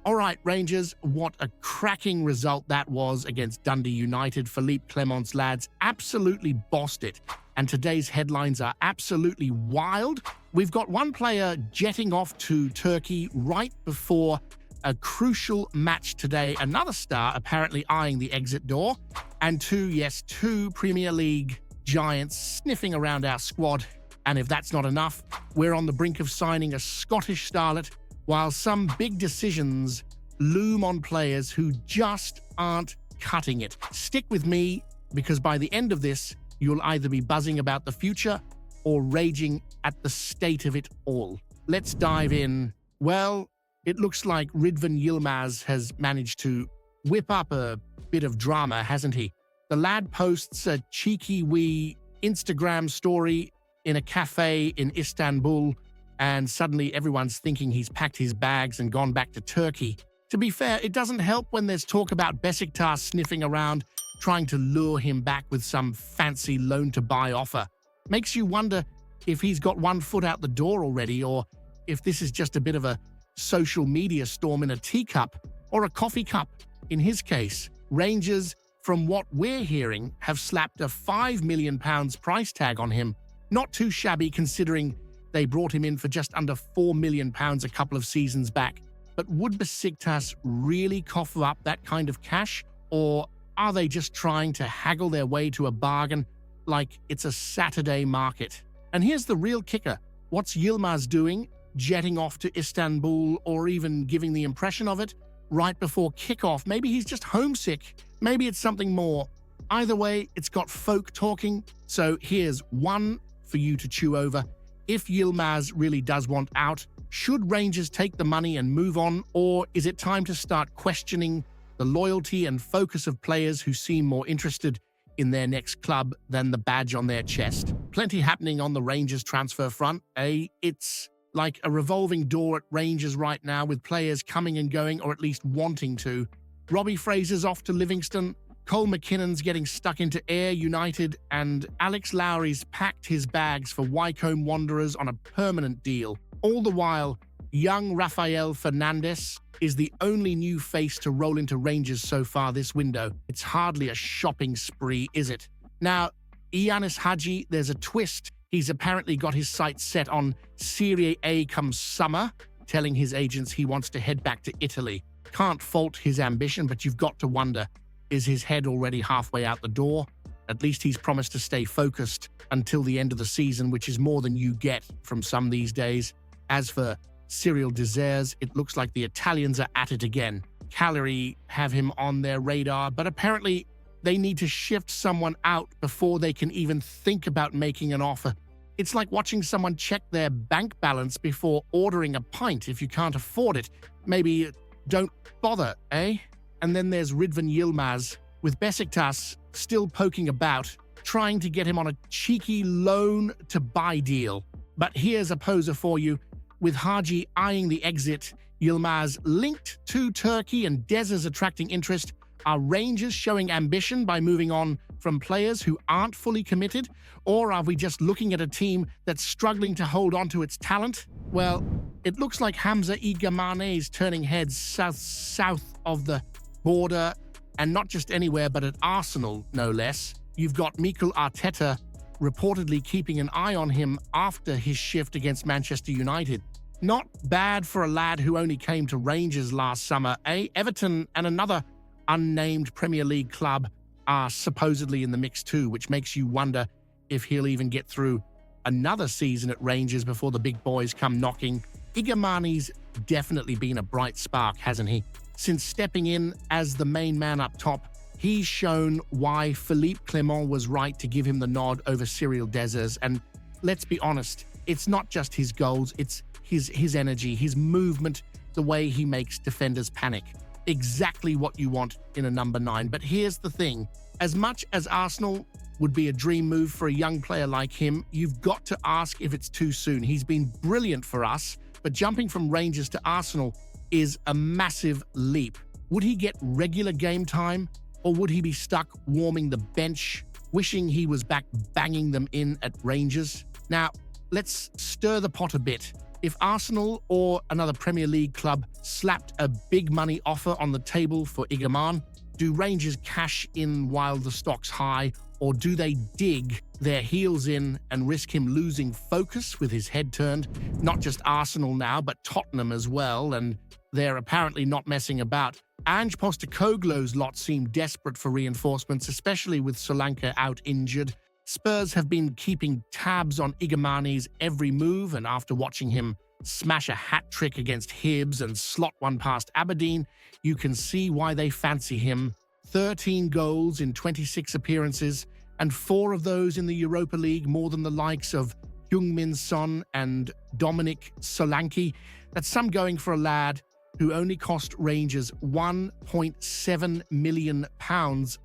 All right, Rangers, what a cracking result that was against Dundee United. Philippe Clement's lads absolutely bossed it, and today's headlines are absolutely wild. We've got one player jetting off to Turkey right before a crucial match today, another star apparently eyeing the exit door, and two Premier League giants sniffing around our squad. And if that's not enough, we're on the brink of signing a Scottish starlet, while some big decisions loom on players who just aren't cutting it. Stick with me, because by the end of this, you'll either be buzzing about the future or raging at the state of it all. Let's dive in. Well, it looks like Ridvan Yilmaz has managed to whip up a bit of drama, hasn't he? The lad posts a cheeky wee Instagram story in a cafe in Istanbul, and suddenly everyone's thinking he's packed his bags and gone back to Turkey. To be fair, it doesn't help when there's talk about Besiktas sniffing around, trying to lure him back with some fancy loan-to-buy offer. Makes you wonder if he's got one foot out the door already, or if this is just a bit of a social media storm in a teacup, or a coffee cup in his case. Rangers, from what we're hearing, have slapped a £5 million price tag on him. Not too shabby considering they brought him in for just under £4 million a couple of seasons back. But would Besiktas really cough up that kind of cash? Or are they just trying to haggle their way to a bargain like it's a Saturday market? And here's the real kicker. What's Yilmaz doing, jetting off to Istanbul, or even giving the impression of it right before kickoff? Maybe he's just homesick. Maybe it's something more. Either way, it's got folk talking. So here's one for you to chew over. If Yilmaz really does want out, should Rangers take the money and move on, or is it time to start questioning the loyalty and focus of players who seem more interested in their next club than the badge on their chest? Plenty happening on the Rangers transfer front, eh? It's like a revolving door at Rangers right now, with players coming and going, or at least wanting to. Robbie Fraser's off to Livingston, Cole McKinnon's getting stuck into Ayr United, and Alex Lowry's packed his bags for Wycombe Wanderers on a permanent deal. All the while, young Rafael Fernandes is the only new face to roll into Rangers so far this window. It's hardly a shopping spree, is it? Now, Ianis Hagi, there's a twist. He's apparently got his sights set on Serie A come summer, telling his agents he wants to head back to Italy. Can't fault his ambition, but you've got to wonder, is his head already halfway out the door? At least he's promised to stay focused until the end of the season, which is more than you get from some these days. As for Cyril Desires, it looks like the Italians are at it again. Cagliari have him on their radar, but apparently they need to shift someone out before they can even think about making an offer. It's like watching someone check their bank balance before ordering a pint. If you can't afford it, maybe don't bother, eh? And then there's Ridvan Yilmaz, with Besiktas still poking about, trying to get him on a cheeky loan-to-buy deal. But here's a poser for you. With Hagi eyeing the exit, Yilmaz linked to Turkey, and Dezers attracting interest. Are Rangers showing ambition by moving on from players who aren't fully committed? Or are we just looking at a team that's struggling to hold on to its talent? Well, it looks like Hamza Igamane is turning heads south of the border, and not just anywhere, but at Arsenal, no less. You've got Mikel Arteta reportedly keeping an eye on him after his shift against Manchester United. Not bad for a lad who only came to Rangers last summer, eh? Everton and another unnamed Premier League club are supposedly in the mix too, which makes you wonder if he'll even get through another season at Rangers before the big boys come knocking. Igamane's definitely been a bright spark, hasn't he? Since stepping in as the main man up top, he's shown why Philippe Clement was right to give him the nod over Cyril Desers. And let's be honest, it's not just his goals, it's his energy, his movement, the way he makes defenders panic. Exactly what you want in a number 9. But here's the thing. As much as Arsenal would be a dream move for a young player like him, you've got to ask if it's too soon. He's been brilliant for us, but jumping from Rangers to Arsenal is a massive leap. Would he get regular game time, or would he be stuck warming the bench, wishing he was back banging them in at Rangers? Now, let's stir the pot a bit. If Arsenal or another Premier League club slapped a big money offer on the table for Igamane, do Rangers cash in while the stock's high, or do they dig their heels in and risk him losing focus with his head turned? Not just Arsenal now, but Tottenham as well, and they're apparently not messing about. Ange Postecoglou's lot seem desperate for reinforcements, especially with Solanke out injured. Spurs have been keeping tabs on Igamane's every move, and after watching him smash a hat-trick against Hibs and slot one past Aberdeen, you can see why they fancy him. 13 goals in 26 appearances, and 4 of those in the Europa League, more than the likes of Heung-min Son and Dominic Solanke. That's some going for a lad who only cost Rangers £1.7 million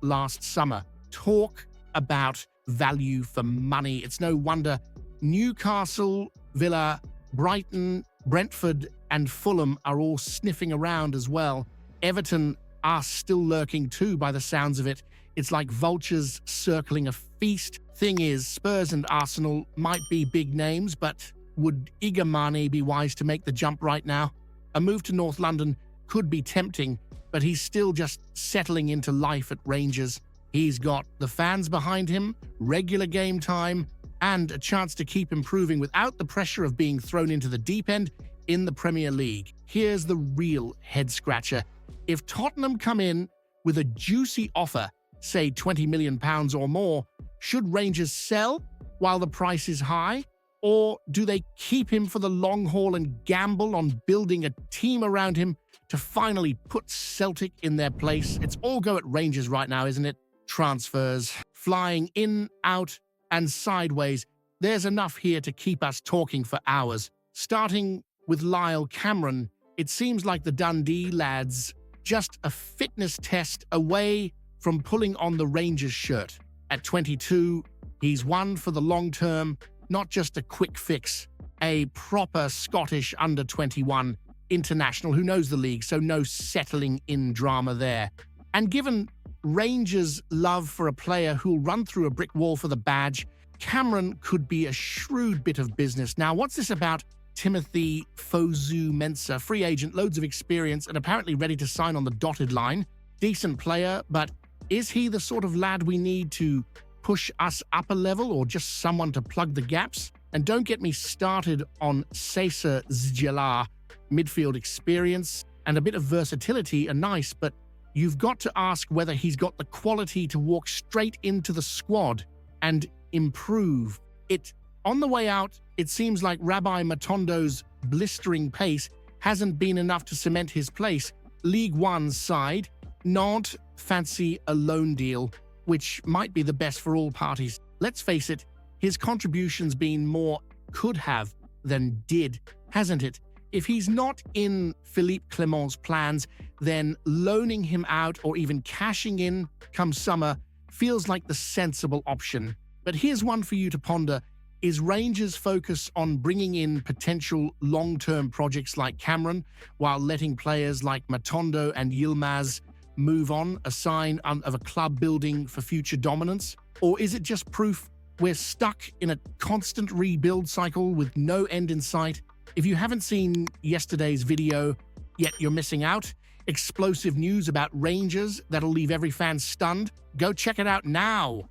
last summer. Talk about value for money. It's no wonder Newcastle, Villa, Brighton, Brentford, and Fulham are all sniffing around as well. Everton are still lurking too, by the sounds of it. It's like vultures circling a feast. Thing is, Spurs and Arsenal might be big names, but would Igamane be wise to make the jump right now? A move to North London could be tempting, but he's still just settling into life at Rangers. He's got the fans behind him, regular game time, and a chance to keep improving without the pressure of being thrown into the deep end in the Premier League. Here's the real head-scratcher. If Tottenham come in with a juicy offer, say £20 million or more, should Rangers sell while the price is high? Or do they keep him for the long haul and gamble on building a team around him to finally put Celtic in their place? It's all go at Rangers right now, isn't it? Transfers, flying in, out, and sideways. There's enough here to keep us talking for hours. Starting with Lyle Cameron, it seems like the Dundee lads just a fitness test away from pulling on the Rangers shirt. At 22, he's one for the long term, not just a quick fix. A proper Scottish under-21 international who knows the league, so no settling in drama there. And given Rangers' love for a player who'll run through a brick wall for the badge, Cameron could be a shrewd bit of business. Now, what's this about Timothy Fosu-Mensah, free agent, loads of experience, and apparently ready to sign on the dotted line? Decent player, but is he the sort of lad we need to push us up a level, or just someone to plug the gaps? And don't get me started on Cesar Zgela. Midfield experience and a bit of versatility are nice, but you've got to ask whether he's got the quality to walk straight into the squad and improve it. On the way out, it seems like Rabbi Matondo's blistering pace hasn't been enough to cement his place. League One's side, Nantes fancy a loan deal, which might be the best for all parties. Let's face it, his contribution's been more could have than did, hasn't it? If he's not in Philippe Clement's plans, then loaning him out or even cashing in come summer feels like the sensible option. But here's one for you to ponder. Is Rangers' focus on bringing in potential long-term projects like Cameron while letting players like Matondo and Yilmaz move on, a sign of a club building for future dominance? Or is it just proof we're stuck in a constant rebuild cycle with no end in sight? If you haven't seen yesterday's video, yet you're missing out. Explosive news about Rangers that'll leave every fan stunned. Go check it out now.